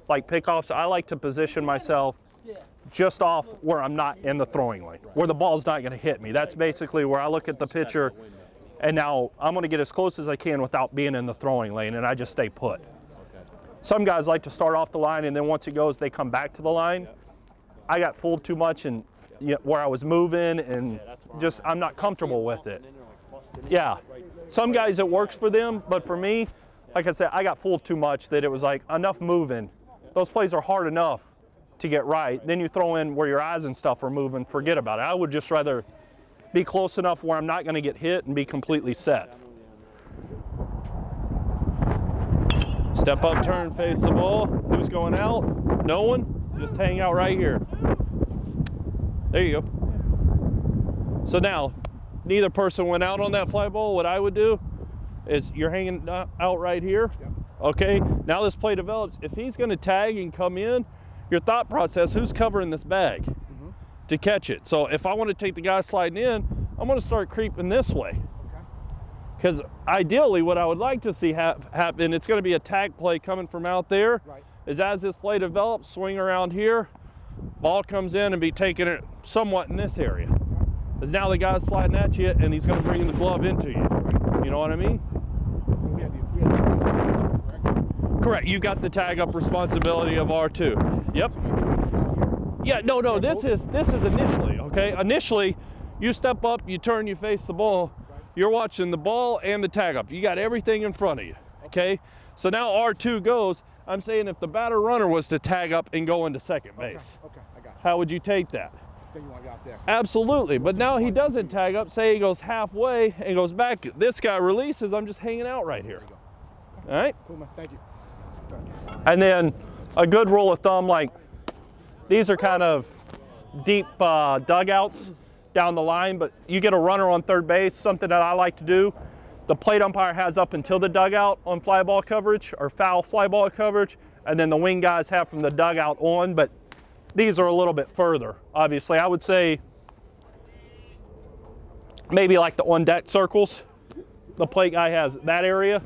like pickoffs, I like to position myself just off where I'm not in the throwing lane, where the ball's not going to hit me. That's basically where I look at the pitcher, and now I'm going to get as close as I can without being in the throwing lane, and I just stay put. Some guys like to start off the line, and then once it goes, they come back to the line. I got fooled too much and where I was moving, and just I'm not comfortable with it. Yeah, some guys it works for them, but for me, like I said, I got fooled too much that it was like enough moving. Those plays are hard enough to get right. Then you throw in where your eyes and stuff are moving, forget about it. I would just rather be close enough where I'm not going to get hit and be completely set. Step up, turn, face the ball. Who's going out? No one. Just hang out right here. There you go. So now, neither person went out on that fly ball. What I would do is you're hanging out right here. Okay, now this play develops. If he's going to tag and come in, your thought process, who's covering this bag to catch it? So if I want to take the guy sliding in, I'm going to start creeping this way. Because ideally what I would like to see happen, it's going to be a tag play coming from out there, is as this play develops, swing around here, ball comes in and be taking it somewhat in this area. Because now the guy's sliding at you and he's going to bring the glove into you. You know what I mean? Correct. You got the tag up responsibility of R2. Yep. Yeah. No. This is initially. Okay. Initially, you step up, you turn, you face the ball. You're watching the ball and the tag up. You got everything in front of you. Okay. So now R2 goes. I'm saying if the batter runner was to tag up and go into second base, okay, I got you. How would you take that? Then you want to get out there. Absolutely. But now he doesn't tag up. Say he goes halfway and goes back. This guy releases. I'm just hanging out right here. All right. Cool, man. Thank you. And then a good rule of thumb, like these are kind of deep dugouts down the line, but you get a runner on third base, something that I like to do. The plate umpire has up until the dugout on fly ball coverage or foul fly ball coverage, and then the wing guys have from the dugout on, but these are a little bit further, obviously. I would say maybe like the on deck circles. The plate guy has that area,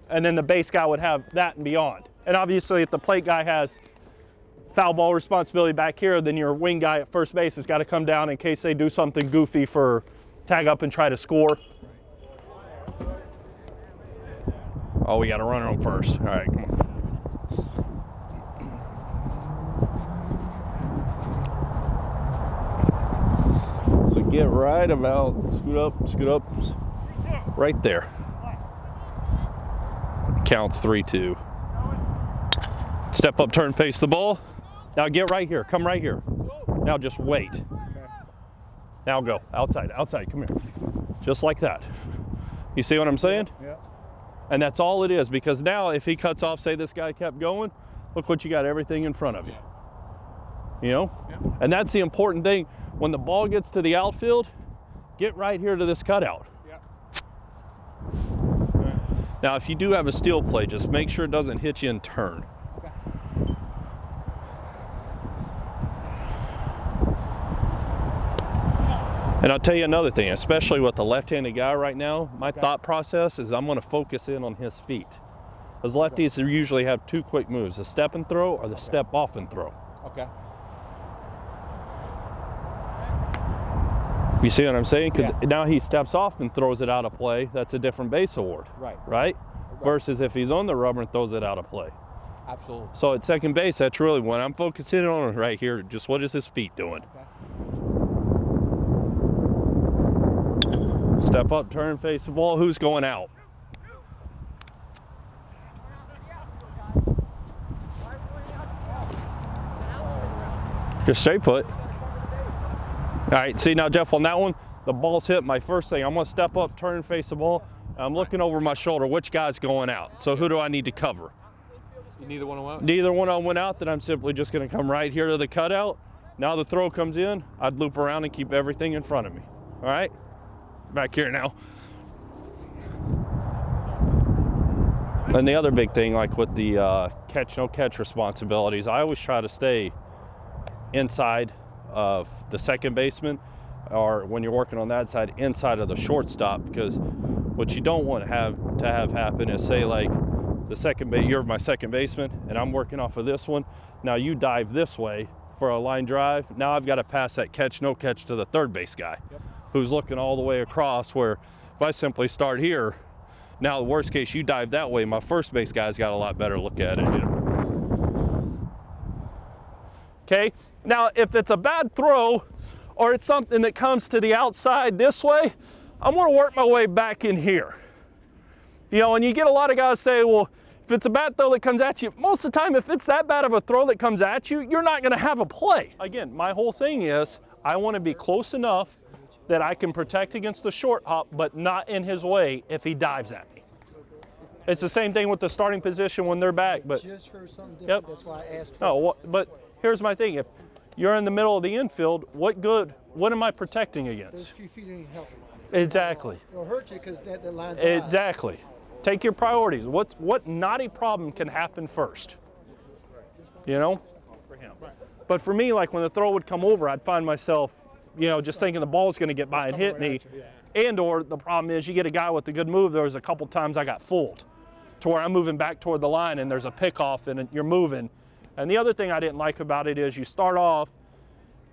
and then the base guy would have that and beyond. And obviously if the plate guy has foul ball responsibility back here, then your wing guy at first base has got to come down in case they do something goofy for tag up and try to score. Oh, we got a runner on first. All right. So get right about, scoot up, right there. Counts 3-2. Step up, turn, face the ball. Now get right here, come right here. Now just wait. Now go, outside, come here. Just like that. You see what I'm saying? Yeah. And that's all it is, because now if he cuts off, say this guy kept going, look what you got, everything in front of you. You know? Yeah. And that's the important thing. When the ball gets to the outfield, get right here to this cutout. Yeah. Now if you do have a steal play, just make sure it doesn't hit you in turn. And I'll tell you another thing, especially with the left-handed guy right now, my thought process is I'm going to focus in on his feet. As lefties usually have two quick moves, the step and throw or the step off and throw. Okay. You see what I'm saying? Because now he steps off and throws it out of play. That's a different base award. Right? Versus if he's on the rubber and throws it out of play. Absolutely. So at second base, that's really what I'm focusing on right here. Just what is his feet doing? Okay. Step up, turn, face the ball. Who's going out? Just stay put. All right, see now, Jeff, on that one, the ball's hit. My first thing, I'm going to step up, turn, face the ball. I'm looking over my shoulder. Which guy's going out? So who do I need to cover? Neither one went out? Neither one of them went out. Then I'm simply just going to come right here to the cutout. Now the throw comes in. I'd loop around and keep everything in front of me. All right? Back here now. And the other big thing, like with the catch, no catch responsibilities, I always try to stay inside of the second baseman, or when you're working on that side, inside of the shortstop, because what you don't want to have happen is, say, like the second base, you're my second baseman, and I'm working off of this one. Now you dive this way for a line drive. Now I've got to pass that catch, no catch to the third base guy, who's looking all the way across, where if I simply start here, now the worst case, you dive that way, my first base guy's got a lot better look at it. You know? Okay, now if it's a bad throw, or it's something that comes to the outside this way, I'm gonna work my way back in here. You know, and you get a lot of guys say, well, if it's a bad throw that comes at you, most of the time, if it's that bad of a throw that comes at you, you're not gonna have a play. Again, my whole thing is, I wanna be close enough that I can protect against the short hop, but not in his way if he dives at me. It's the same thing with the starting position when they're back, but. Just heard something different, that's why I asked. No, but here's my thing, if you're in the middle of the infield, what am I protecting against? Those few feet ain't helping. Exactly. It'll hurt you because that line's wide. Exactly. Take your priorities. What knotty problem can happen first? You know? But for me, like when the throw would come over, I'd find myself, you know, just thinking the ball's going to get by and hit me. And or the problem is you get a guy with a good move. There was a couple times I got fooled to where I'm moving back toward the line and there's a pickoff and you're moving. And the other thing I didn't like about it is you start off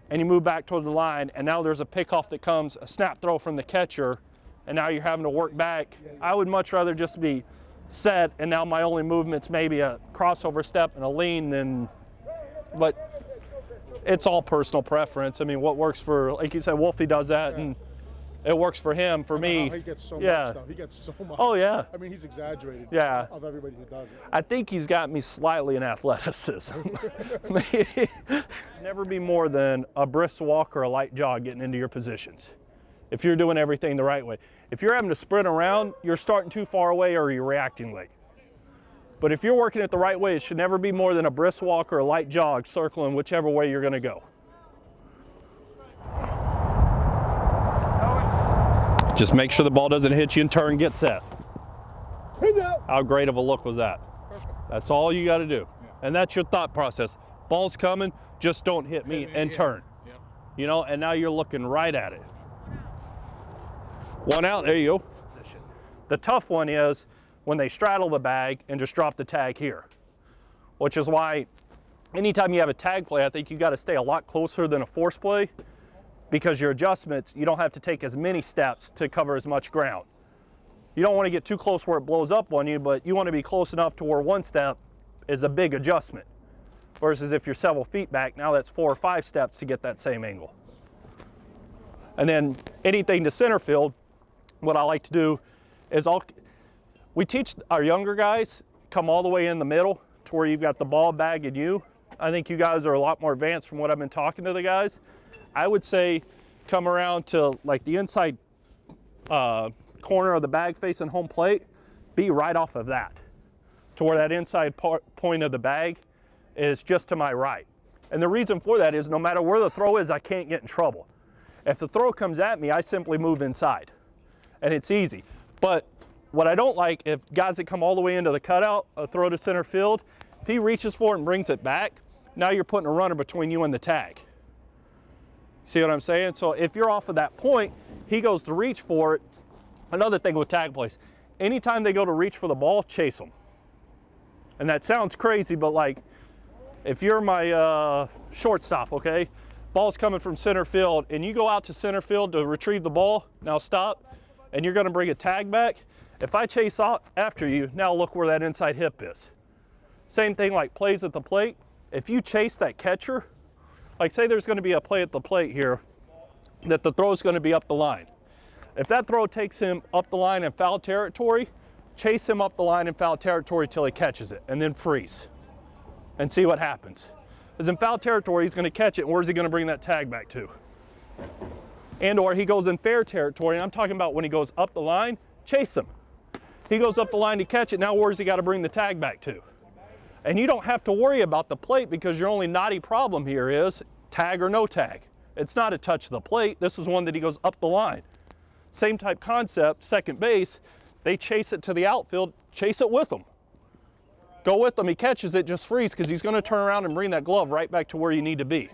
and you move back toward the line, and now there's a pickoff that comes, a snap throw from the catcher, and now you're having to work back. I would much rather just be set, and now my only movement's maybe a crossover step and a lean than, but it's all personal preference. I mean, what works for, like you said, Wolfie does that, and it works for him. For me, he gets so much stuff. He gets so much. Oh yeah. I mean, he's exaggerated. Yeah. Of everybody who does it. I think he's got me slightly in athleticism. Never be more than a brisk walk or a light jog getting into your positions. If you're doing everything the right way. If you're having to sprint around, you're starting too far away or you're reacting late. But if you're working it the right way, it should never be more than a brisk walk or a light jog circling whichever way you're going to go. Just make sure the ball doesn't hit you and turn, get set. How great of a look was that? Perfect. That's all you got to do. And that's your thought process. Ball's coming, just don't hit me and turn. You know, and now you're looking right at it. One out, there you go. The tough one is when they straddle the bag and just drop the tag here, which is why anytime you have a tag play, I think you got to stay a lot closer than a force play, because your adjustments, you don't have to take as many steps to cover as much ground. You don't want to get too close where it blows up on you, but you want to be close enough to where one step is a big adjustment. Versus if you're several feet back, now that's 4 or 5 steps to get that same angle. And then anything to center field, what I like to do is we teach our younger guys, come all the way in the middle to where you've got the ball bag and you. I think you guys are a lot more advanced from what I've been talking to the guys. I would say come around to like the inside corner of the bag facing home plate, be right off of that to where that inside point of the bag is just to my right. And the reason for that is no matter where the throw is, I can't get in trouble. If the throw comes at me, I simply move inside and it's easy. But what I don't like, if guys that come all the way into the cutout, a throw to center field, if he reaches for it and brings it back, now you're putting a runner between you and the tag. See what I'm saying? So if you're off of that point, he goes to reach for it. Another thing with tag plays, anytime they go to reach for the ball, chase them. And that sounds crazy, but like if you're my shortstop, okay, ball's coming from center field and you go out to center field to retrieve the ball, now stop, and you're gonna bring a tag back. If I chase out after you, now look where that inside hip is. Same thing like plays at the plate. If you chase that catcher, like say there's gonna be a play at the plate here that the throw's gonna be up the line. If that throw takes him up the line in foul territory, chase him up the line in foul territory till he catches it and then freeze and see what happens. Because in foul territory, he's gonna catch it, and where's he gonna bring that tag back to? And or he goes in fair territory, and I'm talking about when he goes up the line, chase him. He goes up the line to catch it, now where's he gotta bring the tag back to? And you don't have to worry about the plate because your only knotty problem here is tag or no tag. It's not a touch of the plate, this is one that he goes up the line. Same type concept, second base, they chase it to the outfield, chase it with him. Go with him, he catches it, just freeze, because he's gonna turn around and bring that glove right back to where you need to be.